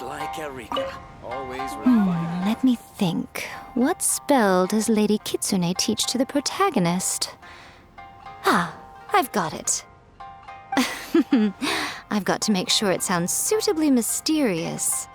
like Erika. Always refining. Let me think. What spell does Lady Kitsune teach to the protagonist? Ah, I've got it. I've got to make sure it sounds suitably mysterious.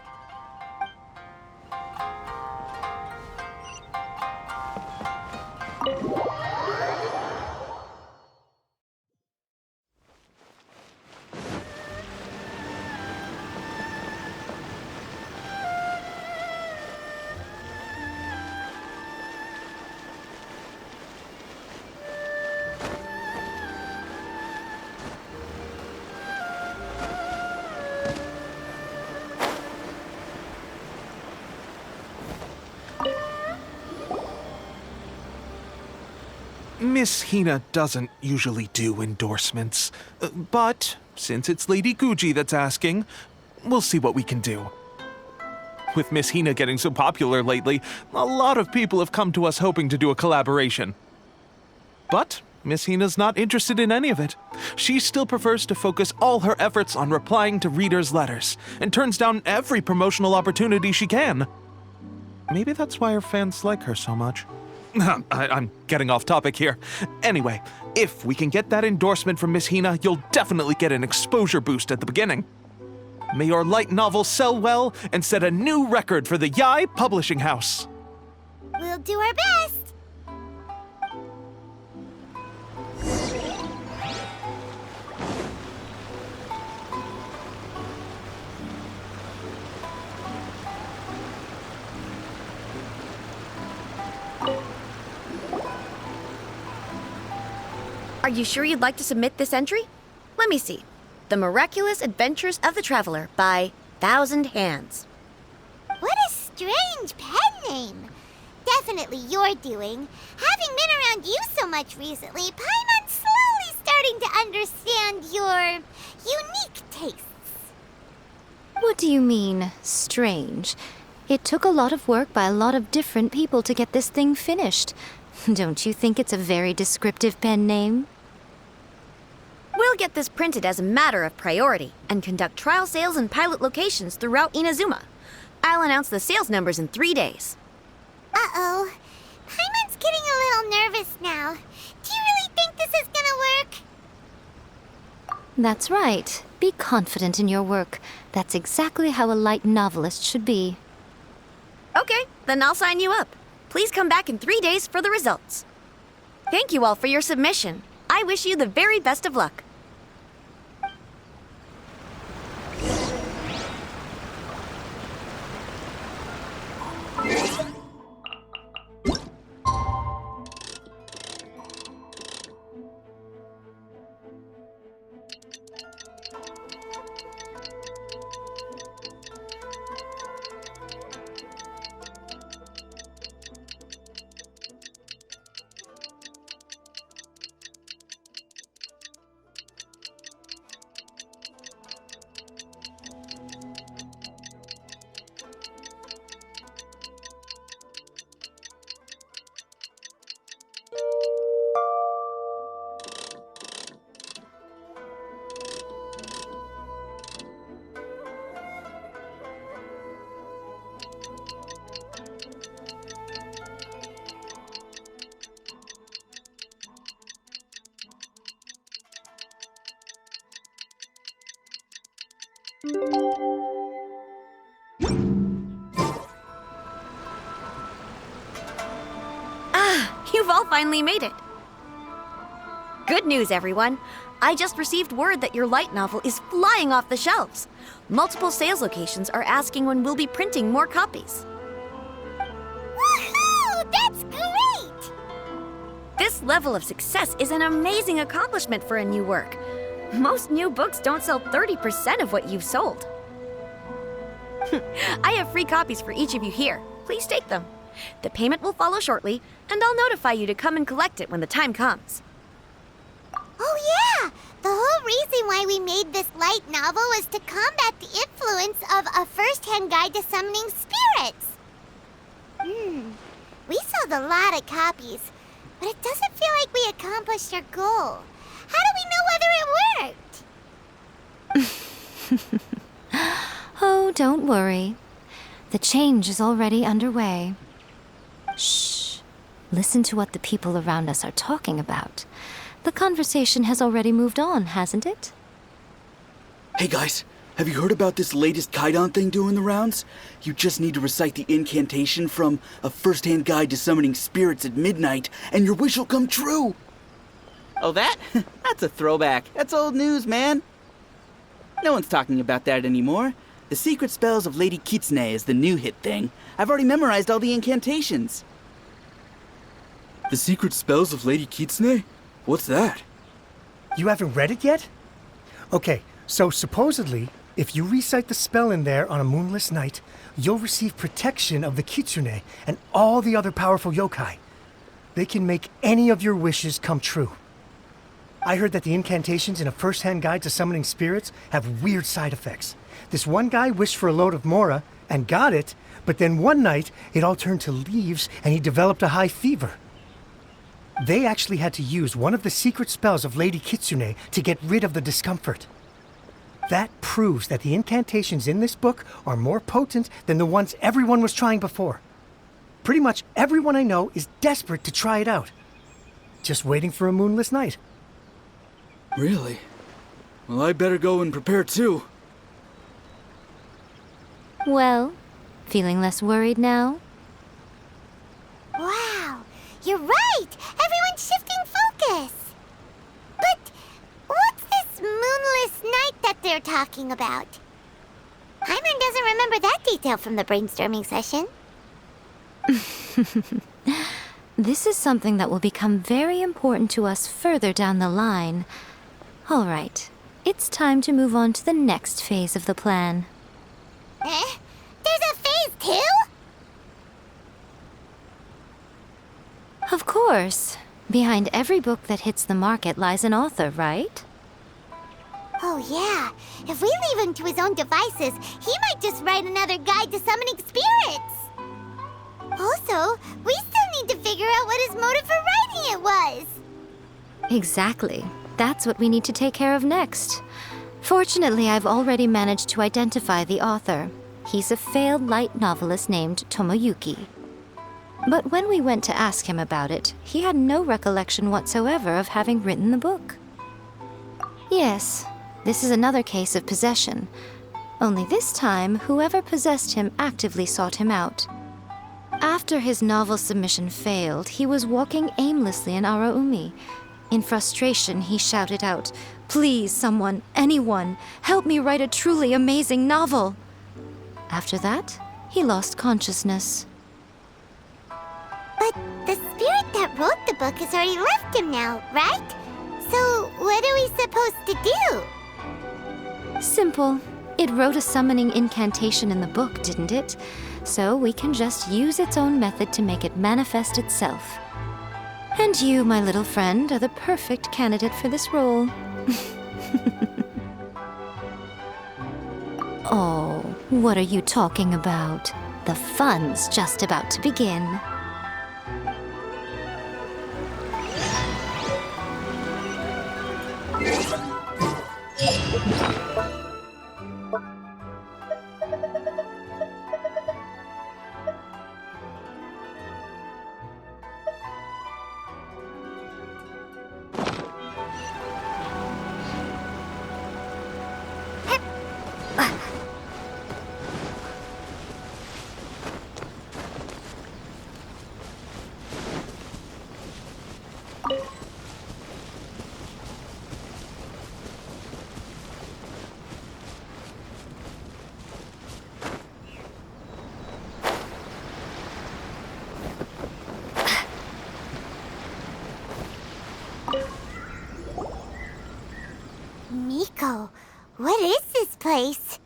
Miss Hina doesn't usually do endorsements, but since it's Lady Guji that's asking, we'll see what we can do. With Miss Hina getting so popular lately, a lot of people have come to us hoping to do a collaboration. But Miss Hina's not interested in any of it. She still prefers to focus all her efforts on replying to readers' letters, and turns down every promotional opportunity she can. Maybe that's why her fans like her so much. I'm getting off topic here. Anyway, if we can get that endorsement from Miss Hina, you'll definitely get an exposure boost at the beginning. May your light novel sell well and set a new record for the Yae Publishing House. We'll do our best. Are you sure you'd like to submit this entry? Let me see. The Miraculous Adventures of the Traveler by Thousand Hands. What a strange pen name. Definitely your doing. Having been around you so much recently, Paimon's slowly starting to understand your unique tastes. What do you mean, strange? It took a lot of work by a lot of different people to get this thing finished. Don't you think it's a very descriptive pen name? We'll get this printed as a matter of priority and conduct trial sales in pilot locations throughout Inazuma. I'll announce the sales numbers in 3 days. Uh-oh. Paimon's getting a little nervous now. Do you really think this is gonna work? That's right. Be confident in your work. That's exactly how a light novelist should be. Okay, then I'll sign you up. Please come back in 3 days for the results. Thank you all for your submission. I wish you the very best of luck. You've all finally made it. Good news, everyone. I just received word that your light novel is flying off the shelves. Multiple sales locations are asking when we'll be printing more copies. Woohoo! That's great! This level of success is an amazing accomplishment for a new work. Most new books don't sell 30% of what you've sold. I have free copies for each of you here. Please take them. The payment will follow shortly, and I'll notify you to come and collect it when the time comes. Oh yeah! The whole reason why we made this light novel was to combat the influence of a first-hand guide to summoning spirits. We sold a lot of copies, but it doesn't feel like we accomplished our goal. How do we know whether it worked? Oh, don't worry. The change is already underway. Shh. Listen to what the people around us are talking about. The conversation has already moved on, hasn't it? Hey guys, have you heard about this latest Kaidan thing doing the rounds? You just need to recite the incantation from A First-Hand Guide to Summoning Spirits at Midnight, and your wish will come true! Oh, that? That's a throwback. That's old news, man. No one's talking about that anymore. The Secret Spells of Lady Kitsune is the new hit thing. I've already memorized all the incantations. The Secret Spells of Lady Kitsune? What's that? You haven't read it yet? Okay, so supposedly, if you recite the spell in there on a moonless night, you'll receive protection of the Kitsune and all the other powerful yokai. They can make any of your wishes come true. I heard that the incantations in A First-Hand Guide to Summoning Spirits have weird side effects. This one guy wished for a load of mora and got it, but then one night it all turned to leaves and he developed a high fever. They actually had to use one of the secret spells of Lady Kitsune to get rid of the discomfort. That proves that the incantations in this book are more potent than the ones everyone was trying before. Pretty much everyone I know is desperate to try it out. Just waiting for a moonless night. Really? Well, I better go and prepare too. Well, feeling less worried now? Wow, you're right! Everyone's shifting focus! But what's this moonless night that they're talking about? Paimon doesn't remember that detail from the brainstorming session. This is something that will become very important to us further down the line. All right, it's time to move on to the next phase of the plan. There's a phase 2? Of course. Behind every book that hits the market lies an author, right? Oh yeah, if we leave him to his own devices, he might just write another guide to summoning spirits. Also, we still need to figure out what his motive for writing it was. Exactly. That's what we need to take care of next. Fortunately, I've already managed to identify the author. He's a failed light novelist named Tomoyuki. But when we went to ask him about it, he had no recollection whatsoever of having written the book. Yes, this is another case of possession. Only this time, whoever possessed him actively sought him out. After his novel submission failed, he was walking aimlessly in Araumi. In frustration, he shouted out, "Please, someone, anyone, help me write a truly amazing novel!" After that, he lost consciousness. But the spirit that wrote the book has already left him now, right? So what are we supposed to do? Simple. It wrote a summoning incantation in the book, didn't it? So we can just use its own method to make it manifest itself. And you, my little friend, are the perfect candidate for this role. Oh, what are you talking about? The fun's just about to begin. Miko, what is this place?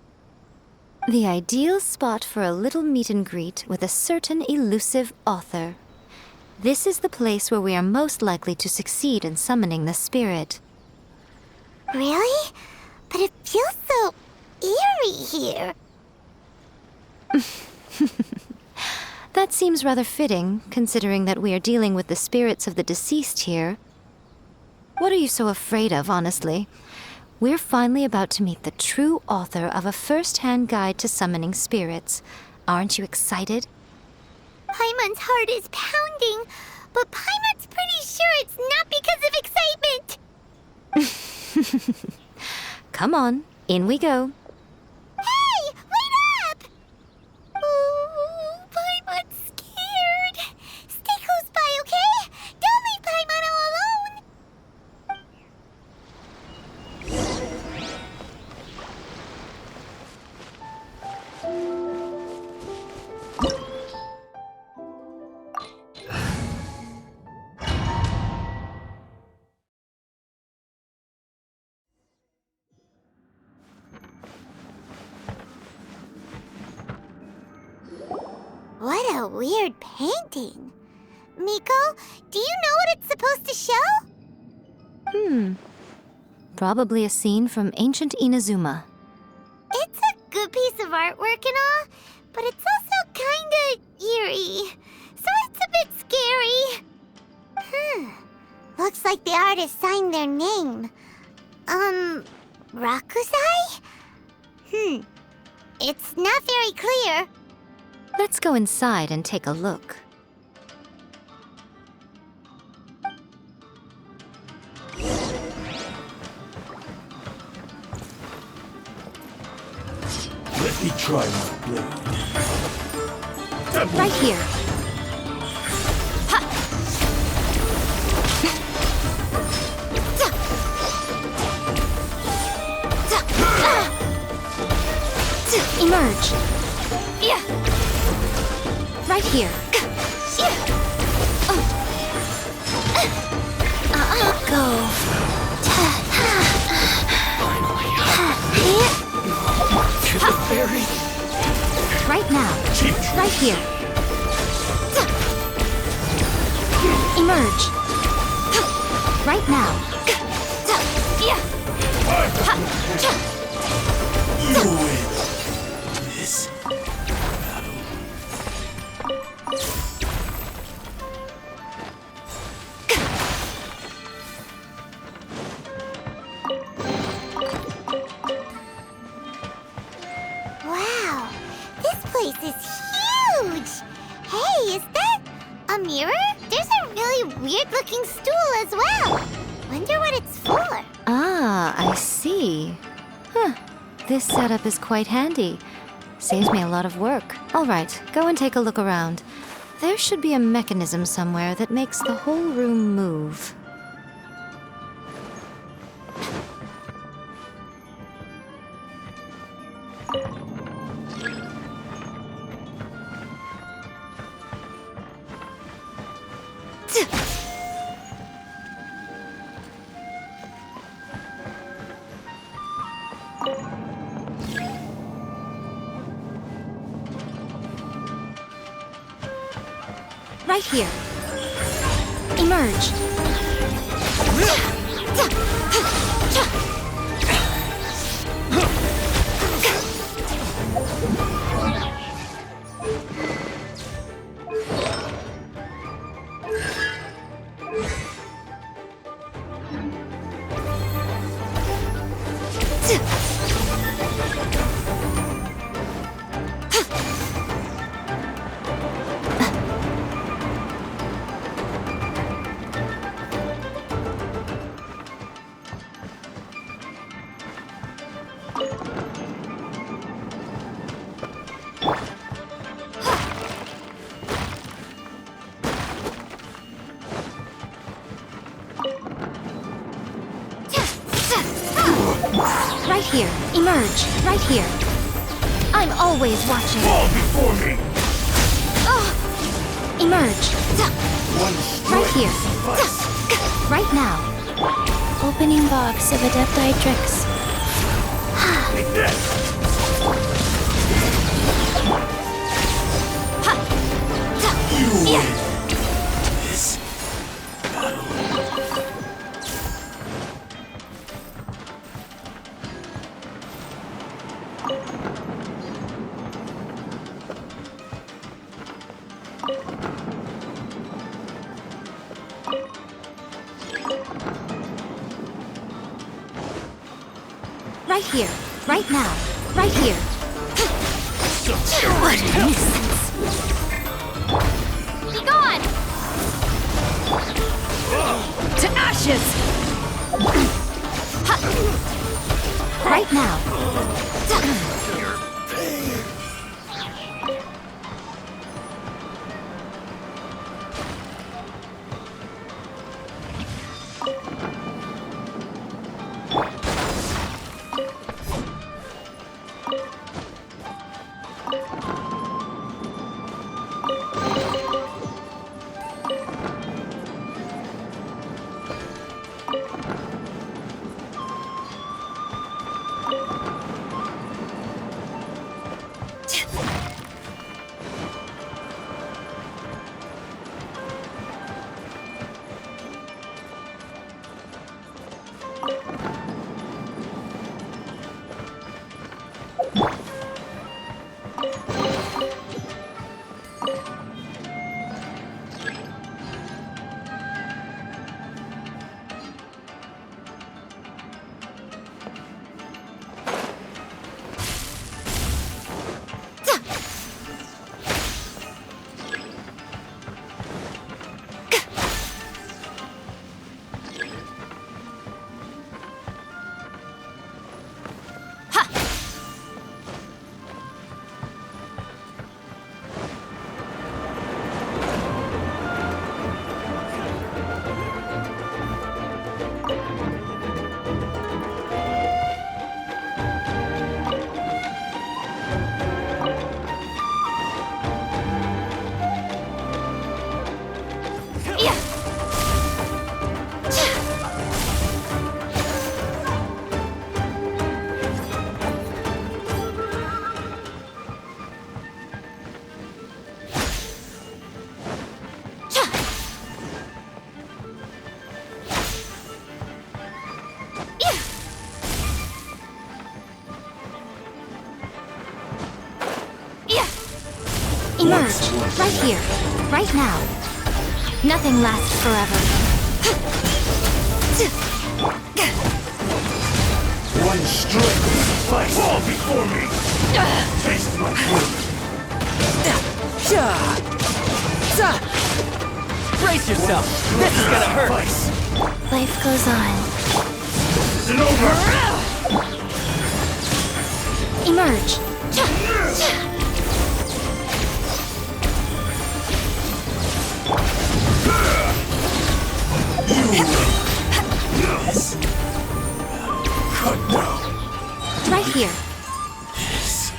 The ideal spot for a little meet and greet with a certain elusive author. This is the place where we are most likely to succeed in summoning the spirit. Really? But it feels so eerie here. That seems rather fitting, considering that we are dealing with the spirits of the deceased here. What are you so afraid of, honestly? We're finally about to meet the true author of a first-hand guide to summoning spirits. Aren't you excited? Paimon's heart is pounding, but Paimon's pretty sure it's not because of excitement. Come on, in we go. Hey, wait up! Ooh, Paimon's scared. Stay close by, okay? Don't leave Paimon all alone. What a weird painting. Miko, do you know what it's supposed to show? Probably a scene from ancient Inazuma. It's a good piece of artwork and all, but it's also kinda eerie. So it's a bit scary. Looks like the artist signed their name. Rakusai? It's not very clear. Let's go inside and take a look. Let me try my blade. Right here. Emerge. Right here. Go. To the fairy. Right now. Right here. Emerge. Right now. You win. This Wow, this place is huge! Hey, is that a mirror? There's a really weird-looking stool as well. Wonder what it's for. Ah, I see. This setup is quite handy. Saves me a lot of work. All right, go and take a look around. There should be a mechanism somewhere that makes the whole room move. Right here. Emerge. Right here. Emerge. Right here. I'm always watching. fall before me. Emerge. One Right strike here. suffice. Right now. Opening box of Adepti Tricks. Take that. You win. This Right here. Right now. Right here. What a nuisance. Be gone! To ashes! Right now. Emerge. Right here. Right now. Nothing lasts forever. One strike will suffice. Fall before me. Taste my fruit. Brace yourself! This is gonna hurt! Life goes on. This isn't over! Emerge. Yes. Cut down. Right here. Yes.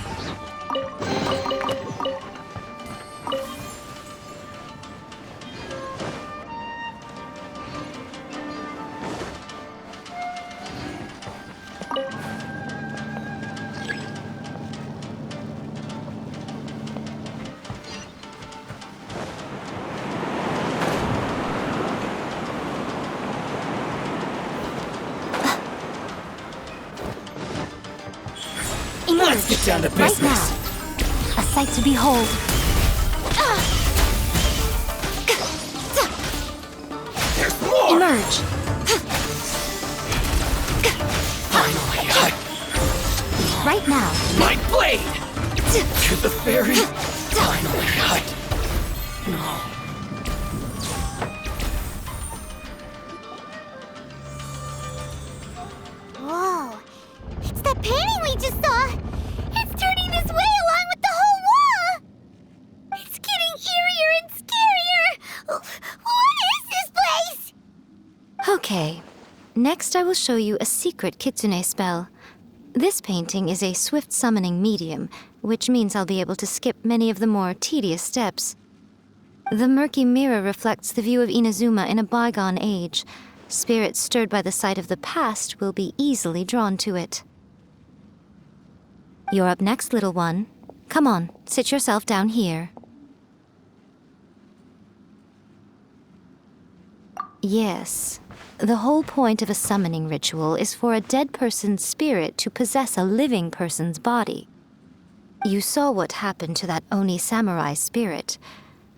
Emerge. Let's get down to Right business. now. A sight to behold. There's more! Emerge. Finally, Right now. my blade! To the very finally, No. Whoa. It's that painting we just saw. It's turning this way along with the whole wall. It's getting eerier and scarier. What is this place? Okay. Next, I will show you a secret Kitsune spell. This painting is a swift summoning medium, which means I'll be able to skip many of the more tedious steps. The murky mirror reflects the view of Inazuma in a bygone age. Spirits stirred by the sight of the past will be easily drawn to it. You're up next, little one. Come on, sit yourself down here. Yes. The whole point of a summoning ritual is for a dead person's spirit to possess a living person's body. You saw what happened to that Oni samurai spirit.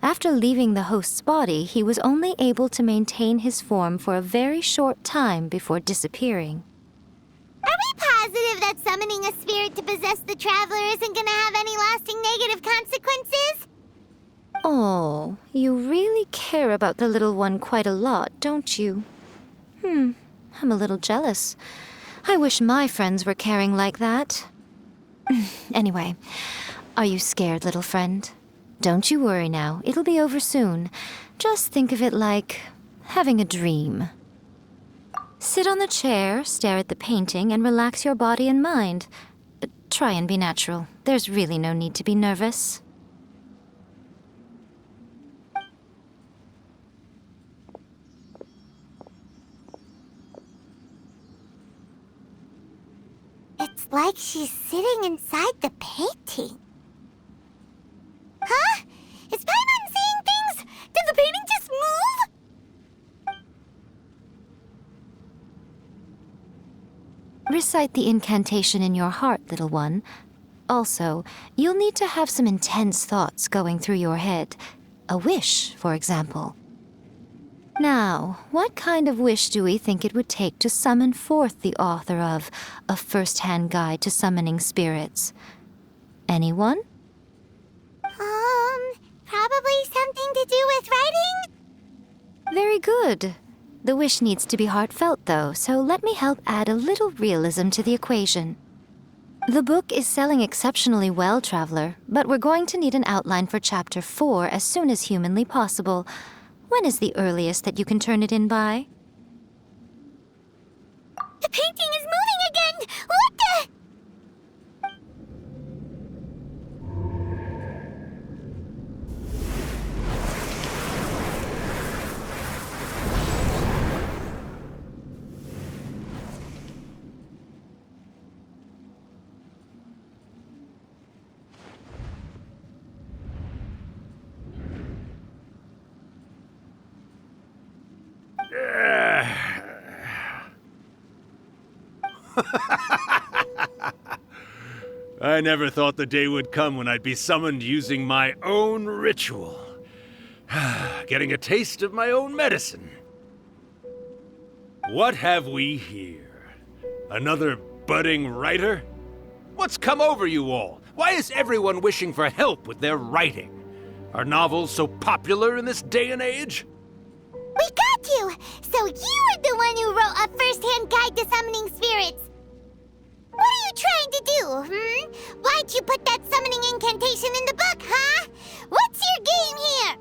After leaving the host's body, he was only able to maintain his form for a very short time before disappearing. Are we positive that summoning a spirit to possess the traveler isn't gonna have any lasting negative consequences? Oh, you really care about the little one quite a lot, don't you? I'm a little jealous. I wish my friends were caring like that. Anyway, are you scared, little friend? Don't you worry now, it'll be over soon. Just think of it like having a dream. Sit on the chair, stare at the painting, and relax your body and mind. Try and be natural. There's really no need to be nervous. It's like she's sitting inside the painting. Huh? Is Paimon seeing things? Did the painting just move? Recite the incantation in your heart, little one. Also, you'll need to have some intense thoughts going through your head. A wish, for example. Now, what kind of wish do we think it would take to summon forth the author of A First-Hand Guide to Summoning Spirits? Anyone? Probably something to do with writing? Very good. The wish needs to be heartfelt, though, so let me help add a little realism to the equation. The book is selling exceptionally well, Traveler, but we're going to need an outline for Chapter 4 as soon as humanly possible. When is the earliest that you can turn it in by? The painting is moving again! What the? I never thought the day would come when I'd be summoned using my own ritual. Getting a taste of my own medicine. What have we here? Another budding writer? What's come over you all? Why is everyone wishing for help with their writing? Are novels so popular in this day and age? We got you! So you were the one who wrote A First-Hand Guide to Summoning Spirits. What are you trying to do, Why'd you put that summoning incantation in the book, huh? What's your game here?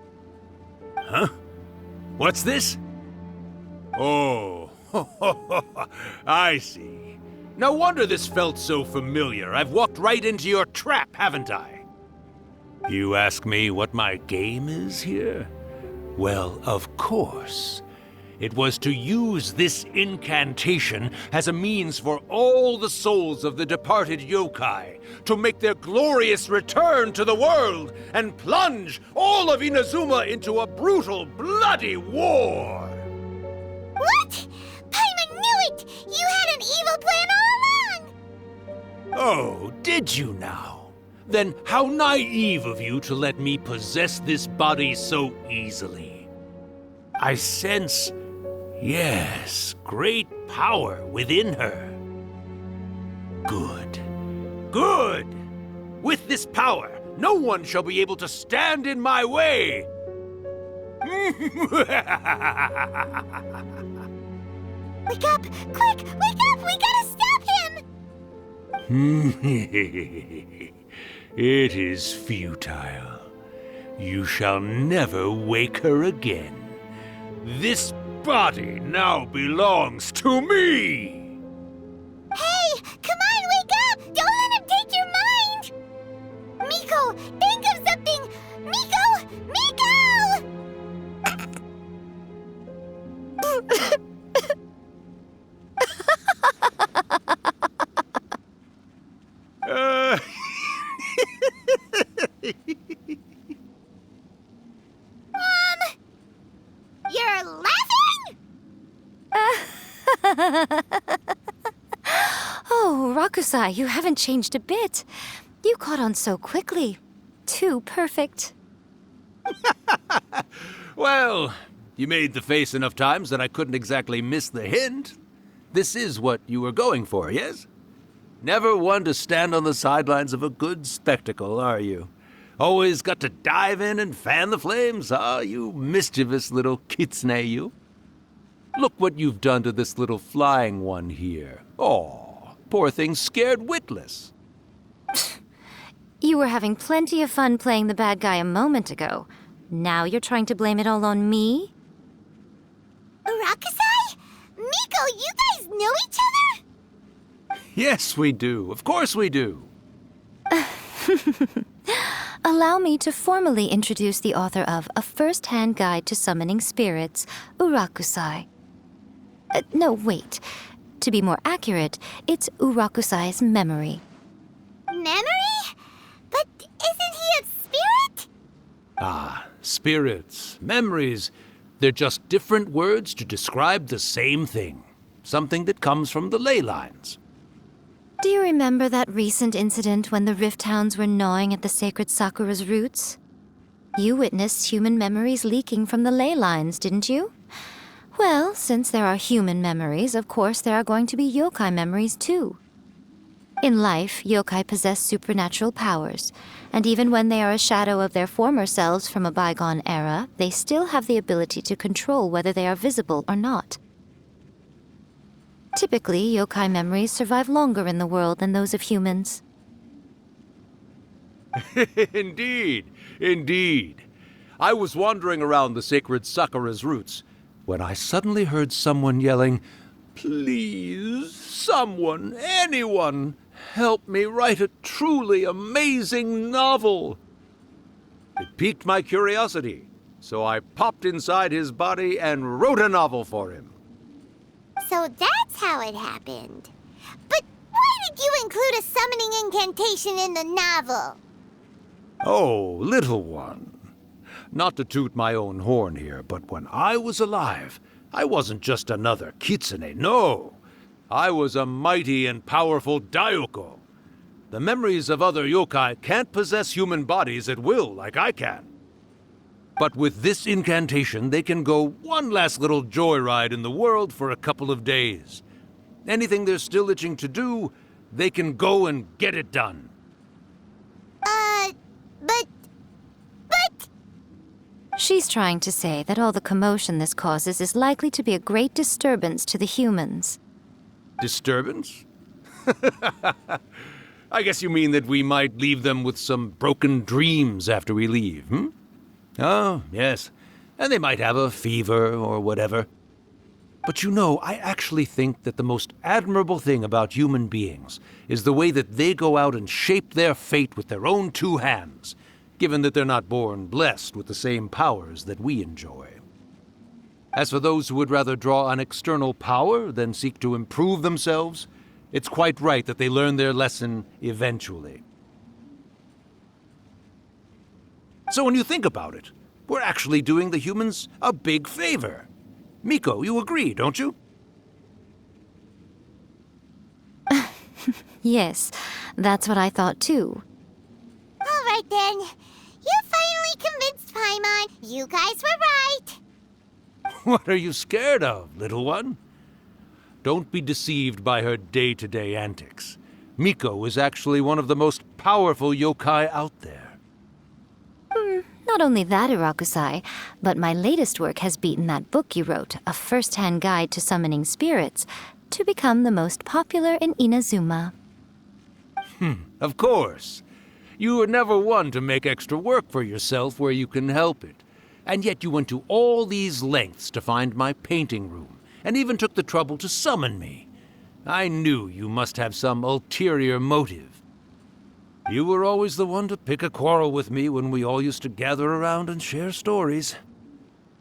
Huh? What's this? Oh, I see. No wonder this felt so familiar. I've walked right into your trap, haven't I? You ask me what my game is here? Well, of course. It was to use this incantation as a means for all the souls of the departed yokai to make their glorious return to the world and plunge all of Inazuma into a brutal, bloody war. What? Paimon knew it! You had an evil plan all along! Oh, did you now? Then how naive of you to let me possess this body so easily. I sense, yes, great power within her. Good. Good! With this power, no one shall be able to stand in my way! Wake up! Quick! Wake up! We gotta stop him! It is futile. You shall never wake her again. This body now belongs to me! Hey! Come on, wake up! Don't let him take your mind! Miko, think of something! Miko! Miko! You're laughing? Oh, Rakusai, you haven't changed a bit. You caught on so quickly. Too perfect. Well, you made the face enough times that I couldn't exactly miss the hint. This is what you were going for, yes? Never one to stand on the sidelines of a good spectacle, are you? Always got to dive in and fan the flames, ah, you mischievous little kitsune, you. Look what you've done to this little flying one here. Oh, poor thing scared witless. You were having plenty of fun playing the bad guy a moment ago. Now you're trying to blame it all on me? Urakusai? Miko, you guys know each other? Yes, we do. Of course we do. Allow me to formally introduce the author of A First-Hand Guide to Summoning Spirits, Urakusai. No, wait. To be more accurate, it's Urakusai's memory. Memory? But isn't he a spirit? Ah, spirits, memories. They're just different words to describe the same thing. Something that comes from the ley lines. Do you remember that recent incident when the Rift Hounds were gnawing at the sacred Sakura's roots? You witnessed human memories leaking from the ley lines, didn't you? Well, since there are human memories, of course there are going to be yokai memories too. In life, yokai possess supernatural powers, and even when they are a shadow of their former selves from a bygone era, they still have the ability to control whether they are visible or not. Typically, yokai memories survive longer in the world than those of humans. Indeed, indeed. I was wandering around the sacred Sakura's roots when I suddenly heard someone yelling, "Please, someone, anyone, help me write a truly amazing novel." It piqued my curiosity, so I popped inside his body and wrote a novel for him. So that's how it happened. But why did you include a summoning incantation in the novel? Oh, little one. Not to toot my own horn here, but when I was alive, I wasn't just another kitsune, no. I was a mighty and powerful daioko. The memories of other yokai can't possess human bodies at will like I can. But with this incantation, they can go one last little joyride in the world for a couple of days. Anything they're still itching to do, they can go and get it done. But... She's trying to say that all the commotion this causes is likely to be a great disturbance to the humans. Disturbance? I guess you mean that we might leave them with some broken dreams after we leave, hmm? Oh, yes. And they might have a fever or whatever. But you know, I actually think that the most admirable thing about human beings is the way that they go out and shape their fate with their own two hands, given that they're not born blessed with the same powers that we enjoy. As for those who would rather draw on external power than seek to improve themselves, it's quite right that they learn their lesson eventually. So when you think about it, we're actually doing the humans a big favor. Miko, you agree, don't you? Yes, that's what I thought too. All right then. You finally convinced Paimon. You guys were right. What are you scared of, little one? Don't be deceived by her day-to-day antics. Miko is actually one of the most powerful yokai out there. Not only that, Urakusai, but my latest work has beaten that book you wrote, A First-Hand Guide to Summoning Spirits, to become the most popular in Inazuma. Of course. You were never one to make extra work for yourself where you can help it. And yet you went to all these lengths to find my painting room, and even took the trouble to summon me. I knew you must have some ulterior motive. You were always the one to pick a quarrel with me when we all used to gather around and share stories.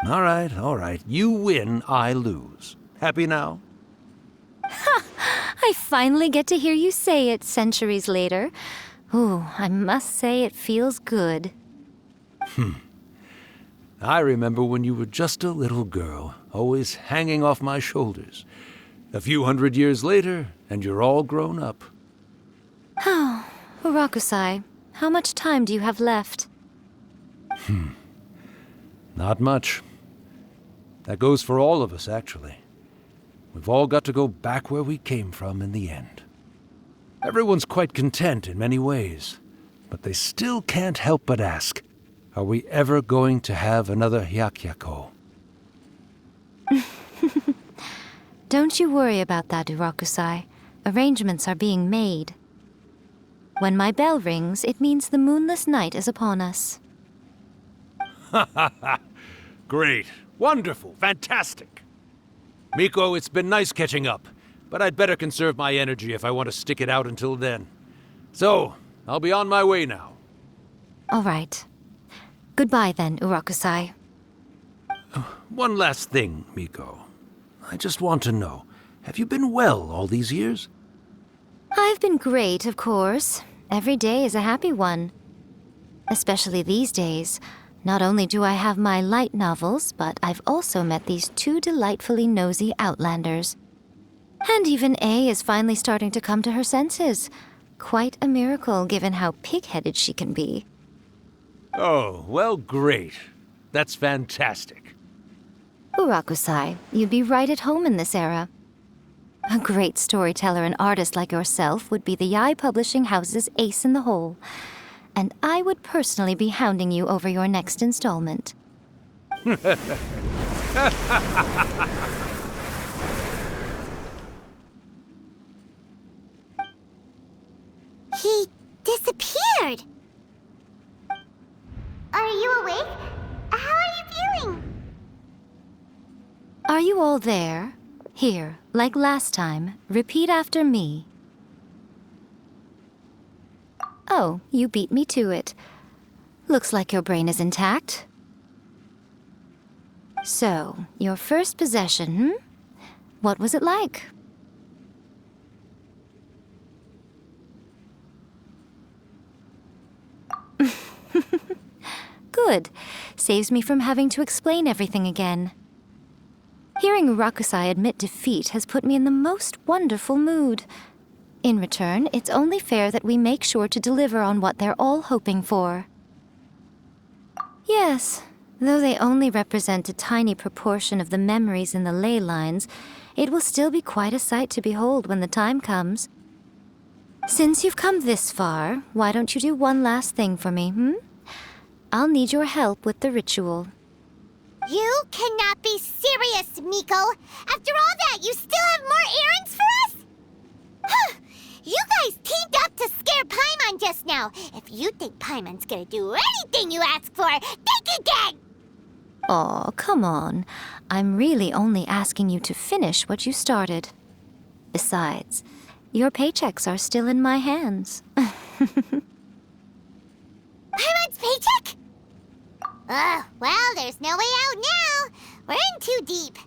All right. You win, I lose. Happy now? I finally get to hear you say it centuries later. Ooh, I must say it feels good. I remember when you were just a little girl, always hanging off my shoulders. A few hundred years later, and you're all grown up. Urakusai, how much time do you have left? Not much. That goes for all of us, actually. We've all got to go back where we came from in the end. Everyone's quite content in many ways, but they still can't help but ask, are we ever going to have another Hyakyako? Don't you worry about that, Urakusai. Arrangements are being made. When my bell rings, it means the moonless night is upon us. Great. Wonderful. Fantastic. Miko, it's been nice catching up, but I'd better conserve my energy if I want to stick it out until then. So, I'll be on my way now. All right. Goodbye then, Urakusai. One last thing, Miko. I just want to know, have you been well all these years? I've been great, of course. Every day is a happy one. Especially these days. Not only do I have my light novels, but I've also met these two delightfully nosy outlanders. And even A is finally starting to come to her senses. Quite a miracle, given how pig-headed she can be. Oh, well, great. That's fantastic. Urakusai, you'd be right at home in this era. A great storyteller and artist like yourself would be the Yae Publishing House's ace in the hole. And I would personally be hounding you over your next installment. He disappeared. Are you awake? How are you feeling? Are you all there? Here, like last time, repeat after me. Oh, you beat me to it. Looks like your brain is intact. So, your first possession, What was it like? Good. Saves me from having to explain everything again. Hearing Rakusai admit defeat has put me in the most wonderful mood. In return, it's only fair that we make sure to deliver on what they're all hoping for. Yes, though they only represent a tiny proportion of the memories in the ley lines, it will still be quite a sight to behold when the time comes. Since you've come this far, why don't you do one last thing for me, I'll need your help with the ritual. You cannot be serious, Miko. After all that, you still have more errands for us? Huh. You guys teamed up to scare Paimon just now. If you think Paimon's gonna do anything you ask for, think again! Aw, come on. I'm really only asking you to finish what you started. Besides, your paychecks are still in my hands. Paimon's paycheck? Well, there's no way out now. We're in too deep.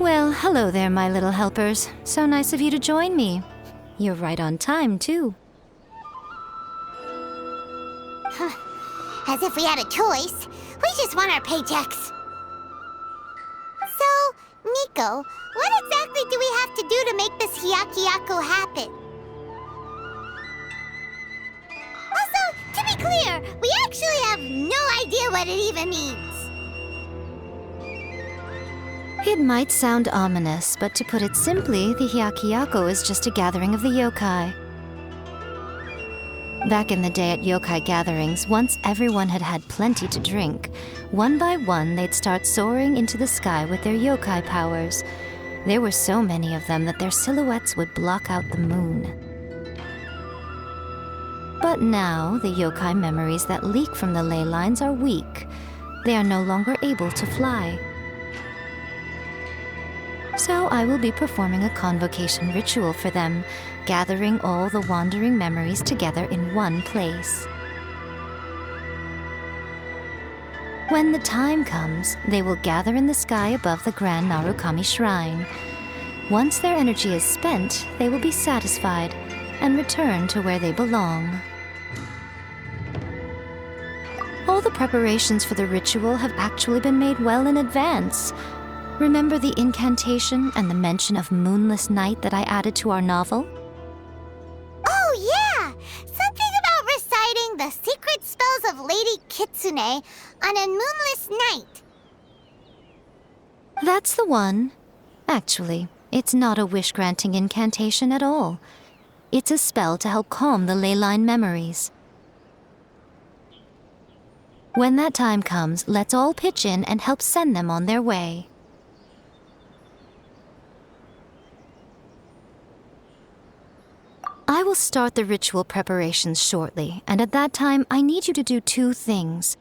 Well, hello there, my little helpers. So nice of you to join me. You're right on time, too. As if we had a choice. We just want our paychecks. So, Miko, what exactly do we have to do to make this Hyakyako happen? Also, to be clear, we actually have no idea what it even means. It might sound ominous, but to put it simply, the Hyakyako is just a gathering of the yokai. Back in the day at yokai gatherings, once everyone had had plenty to drink, one by one they'd start soaring into the sky with their yokai powers. There were so many of them that their silhouettes would block out the moon. But now, the yokai memories that leak from the ley lines are weak. They are no longer able to fly. So I will be performing a convocation ritual for them, gathering all the wandering memories together in one place. When the time comes, they will gather in the sky above the Grand Narukami Shrine. Once their energy is spent, they will be satisfied and return to where they belong. All the preparations for the ritual have actually been made well in advance. Remember the incantation and the mention of moonless night that I added to our novel? Oh, yeah! Something about reciting the secret spells of Lady Kitsune on a moonless night. That's the one. Actually, it's not a wish-granting incantation at all. It's a spell to help calm the ley line memories. When that time comes, let's all pitch in and help send them on their way. I will start the ritual preparations shortly, and at that time, I need you to do 2 things.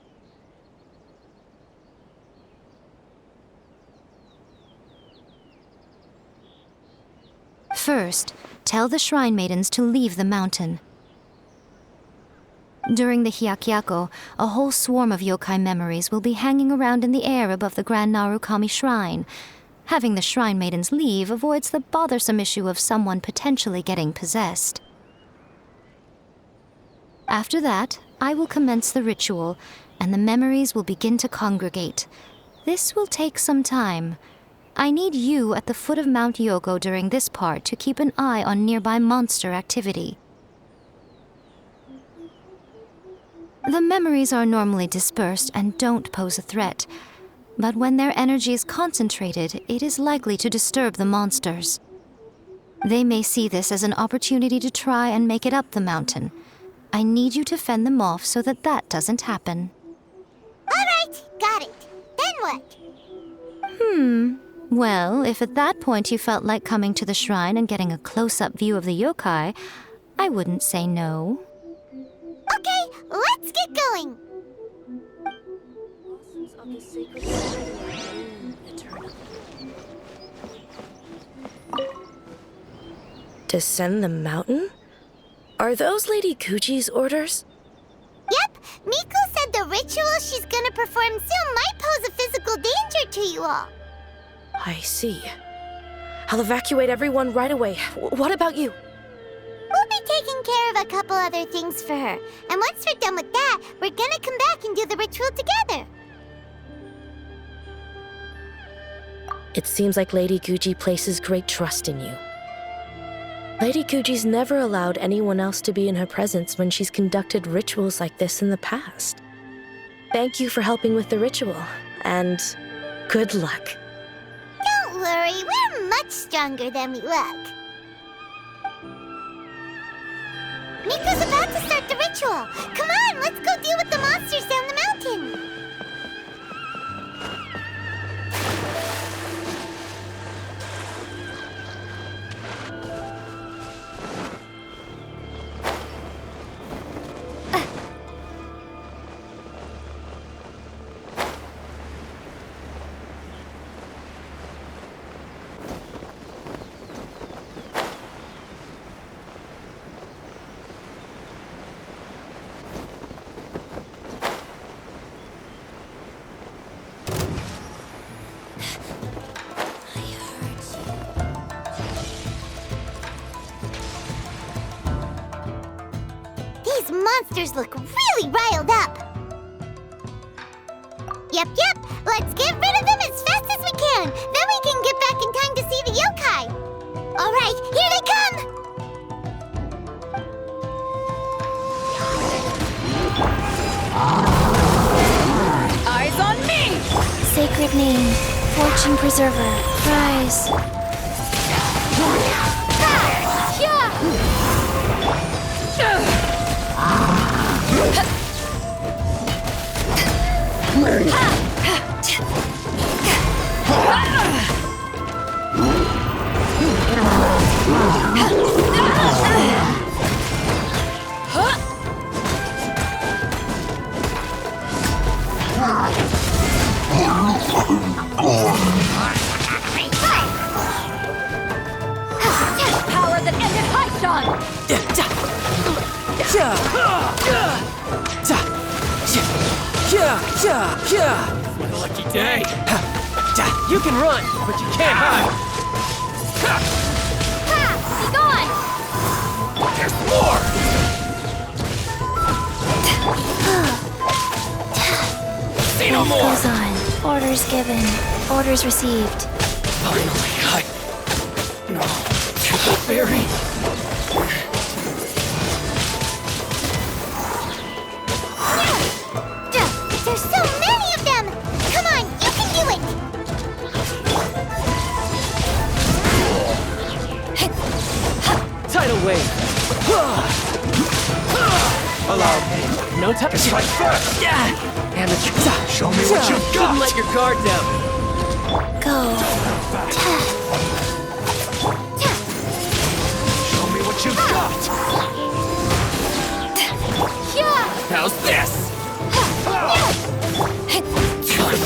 First, tell the shrine maidens to leave the mountain. During the Hyakyako, a whole swarm of yokai memories will be hanging around in the air above the Grand Narukami Shrine. Having the shrine maidens leave avoids the bothersome issue of someone potentially getting possessed. After that, I will commence the ritual, and the memories will begin to congregate. This will take some time. I need you at the foot of Mount Yogo during this part to keep an eye on nearby monster activity. The memories are normally dispersed and don't pose a threat, but when their energy is concentrated, it is likely to disturb the monsters. They may see this as an opportunity to try and make it up the mountain. I need you to fend them off so that that doesn't happen. All right, got it. Then what? Well, if at that point you felt like coming to the shrine and getting a close-up view of the yokai, I wouldn't say no. Okay, let's get going. Descend the mountain? Are those Lady Guji's orders? Yep, Miko said the ritual she's gonna perform soon might pose a physical danger to you all. I see. I'll evacuate everyone right away. What about you? We'll be taking care of a couple other things for her. And once we're done with that, we're gonna come back and do the ritual together. It seems like Lady Guji places great trust in you. Lady Guji's never allowed anyone else to be in her presence when she's conducted rituals like this in the past. Thank you for helping with the ritual, and good luck. Don't worry, we're much stronger than we look. Miko's about to start the ritual. Come on, let's go deal with the monsters down the mountain. These monsters look really riled up. Yep, let's get rid of them as fast as we can. Then we can get back in time to see the yokai. All right, here they come. Eyes on me! Sacred name, fortune preserver, rise. Power that ended Haishan! What a lucky day. You can run, but you can't hide. Be gone! There's more! Say no more! Goes on. Orders given. Orders received. Finally, No. Triple berry. There's so many of them! Come on, you can do it! Tidal wave. Allow me. No time to strike first. Amateur. Show me what you've got. Couldn't let your guard down. Go. Show me what you've got. How's this?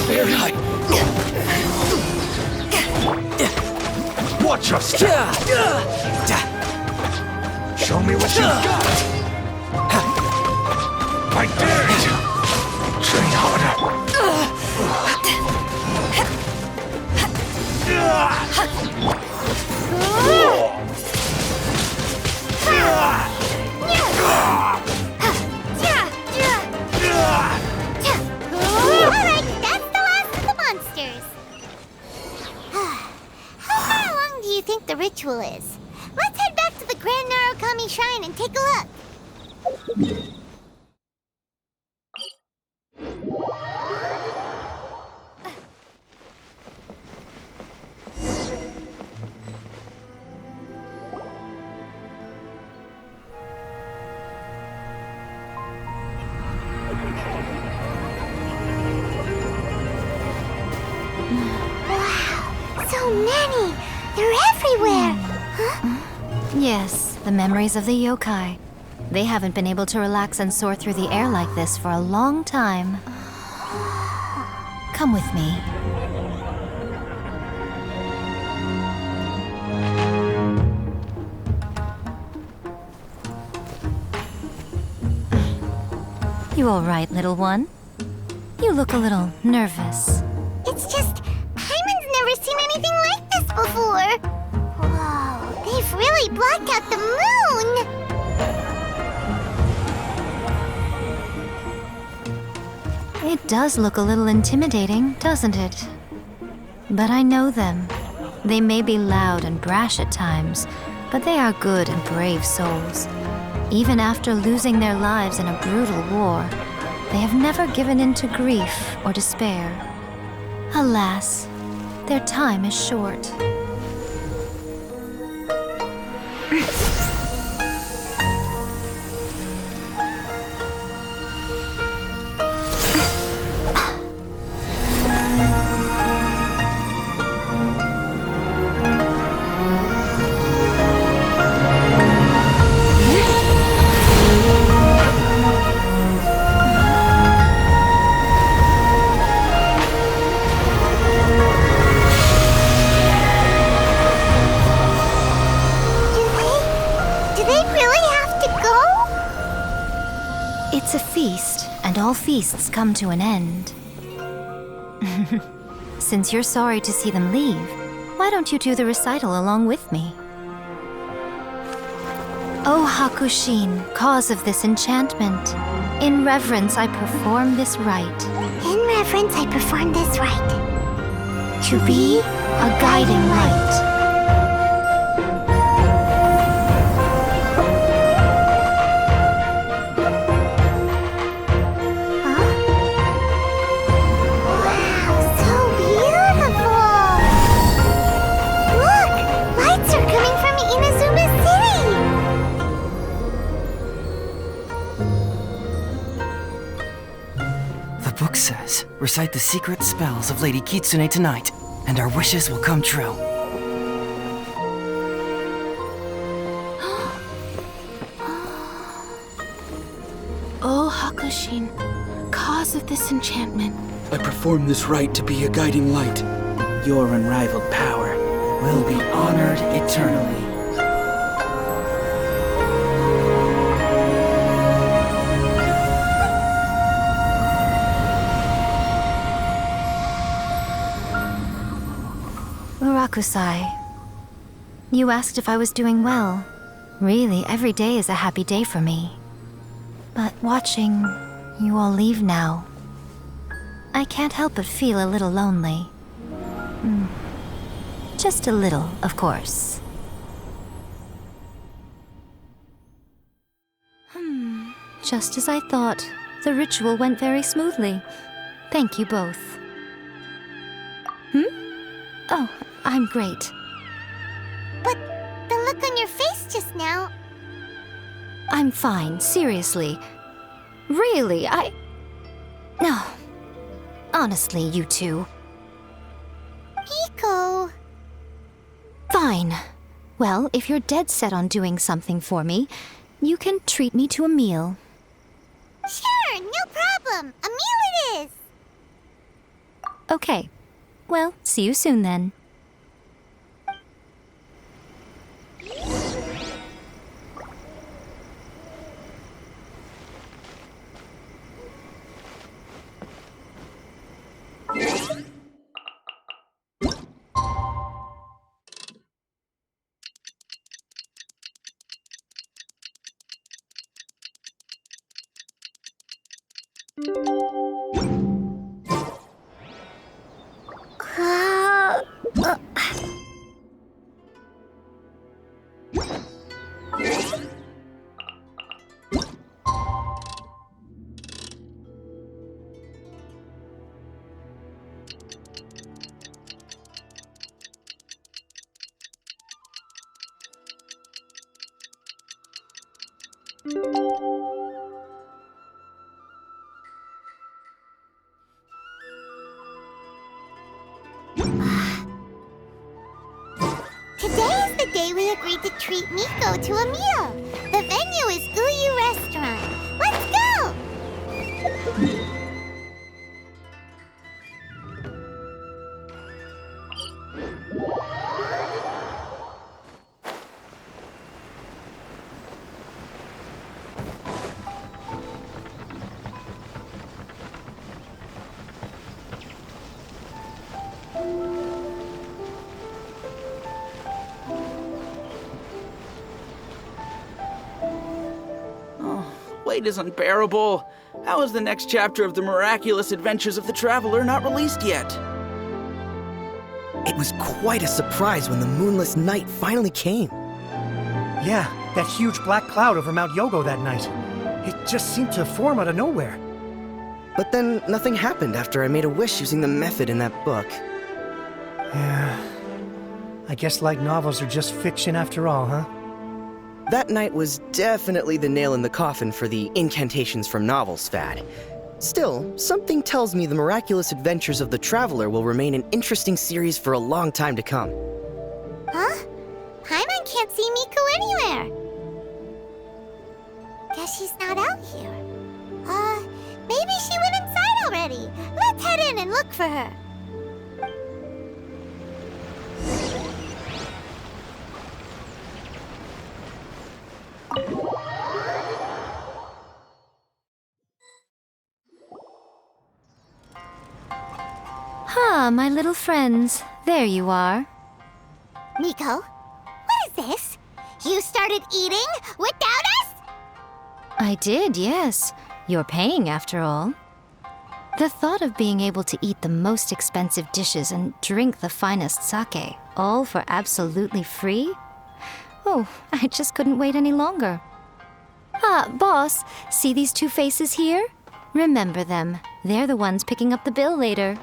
Very high. Watch your step. Show me what you've got. I dare you. Train harder. Alright, that's the last of the monsters. How far along do you think the ritual is? Let's head back to the Grand Narukami Shrine and take a look. Wow, so many! They're everywhere! Huh? Yes, the memories of the yokai. They haven't been able to relax and soar through the air like this for a long time. Come with me. You all right, little one? You look a little nervous. It's just, Paimon's never seen anything like this before. Whoa, they've really blocked out the moon! It does look a little intimidating, doesn't it? But I know them. They may be loud and brash at times, but they are good and brave souls. Even after losing their lives in a brutal war, they have never given in to grief or despair. Alas, their time is short. Do they really have to go? It's a feast, and all feasts come to an end. Since you're sorry to see them leave, why don't you do the recital along with me? O Hakushin, cause of this enchantment, in reverence I perform this rite. In reverence, I perform this rite. To be a guiding light. Wow, so beautiful! Look! Lights are coming from Inazuma City! The book says, recite the secret spells of Lady Kitsune tonight, and our wishes will come true. O Hakushin, cause of this enchantment. I perform this rite to be a guiding light. Your unrivaled power will be honored eternally. Hakusai. You asked if I was doing well. Really, every day is a happy day for me. But watching you all leave now, I can't help but feel a little lonely. Just a little, of course. Just as I thought, the ritual went very smoothly. Thank you both. Oh, I'm great. But the look on your face just now... I'm fine, seriously. Really, No. Honestly, you two. Miko... Fine. Well, if you're dead set on doing something for me, you can treat me to a meal. Sure, no problem. A meal it is. Okay. Well, see you soon then. Today is the day we agreed to treat Miko to a meal. The venue is Uyu Restaurant. Let's go! Wait is unbearable. How is the next chapter of the miraculous adventures of the Traveler not released yet? It was quite a surprise when the moonless night finally came. Yeah, that huge black cloud over Mount Yogo that night. It just seemed to form out of nowhere. But then nothing happened after I made a wish using the method in that book. Yeah. I guess light novels are just fiction after all, huh? That night was definitely the nail in the coffin for the incantations from novels fad. Still, something tells me the miraculous adventures of the Traveler will remain an interesting series for a long time to come. Huh? Paimon can't see Miko anywhere. Guess she's not out here. Maybe she went inside already. Let's head in and look for her. My little friends. There you are. Miko, what is this? You started eating without us? I did, yes. You're paying after all. The thought of being able to eat the most expensive dishes and drink the finest sake, all for absolutely free? Oh, I just couldn't wait any longer. Boss, see these two faces here? Remember them. They're the ones picking up the bill later.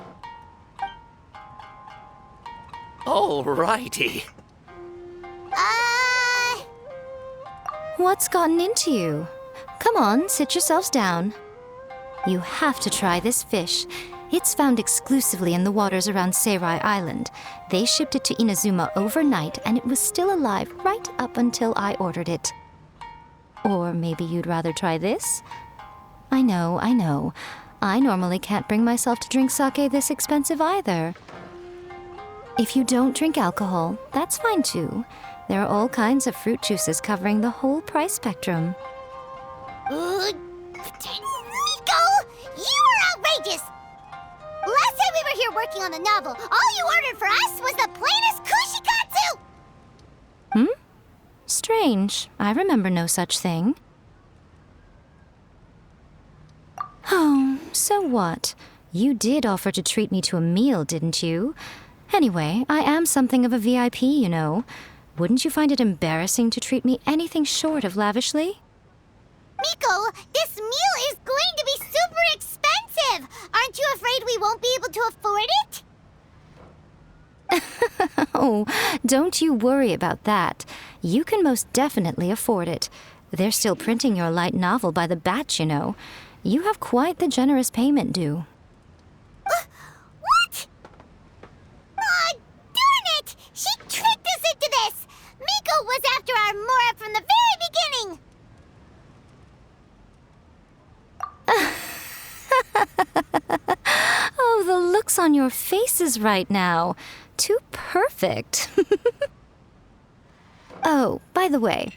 Alrighty. What's gotten into you? Come on, sit yourselves down. You have to try this fish. It's found exclusively in the waters around Seirai Island. They shipped it to Inazuma overnight, and it was still alive right up until I ordered it. Or maybe you'd rather try this? I know. I normally can't bring myself to drink sake this expensive either. If you don't drink alcohol, that's fine too. There are all kinds of fruit juices covering the whole price spectrum. Miko, you are outrageous! Last time we were here working on the novel. All you ordered for us was the plainest kushikatsu! Strange. I remember no such thing. Oh, so what? You did offer to treat me to a meal, didn't you? Anyway, I am something of a VIP, you know. Wouldn't you find it embarrassing to treat me anything short of lavishly? Miko, this meal is going to be super expensive! Aren't you afraid we won't be able to afford it? Oh, don't you worry about that. You can most definitely afford it. They're still printing your light novel by the batch, you know. You have quite the generous payment due. What? Aw, darn it! She tricked us into this! Miko was after our Mora from the very beginning! Oh, the looks on your faces right now. Too perfect. Oh, by the way,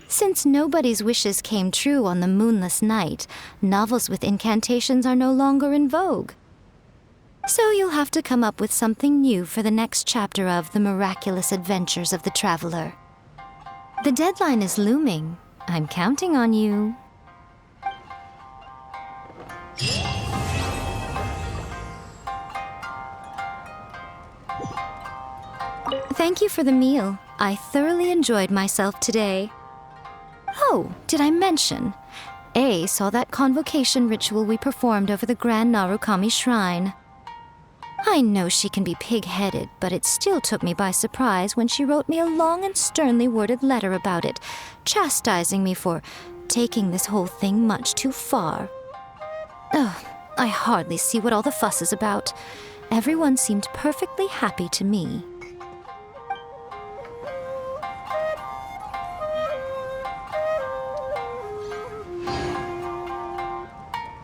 since nobody's wishes came true on the moonless night, novels with incantations are no longer in vogue. So you'll have to come up with something new for the next chapter of The Miraculous Adventures of the Traveler. The deadline is looming. I'm counting on you. Thank you for the meal. I thoroughly enjoyed myself today. Oh, did I mention? A saw that convocation ritual we performed over the Grand Narukami Shrine. I know she can be pig-headed, but it still took me by surprise when she wrote me a long and sternly worded letter about it, chastising me for taking this whole thing much too far. Ugh, I hardly see what all the fuss is about. Everyone seemed perfectly happy to me.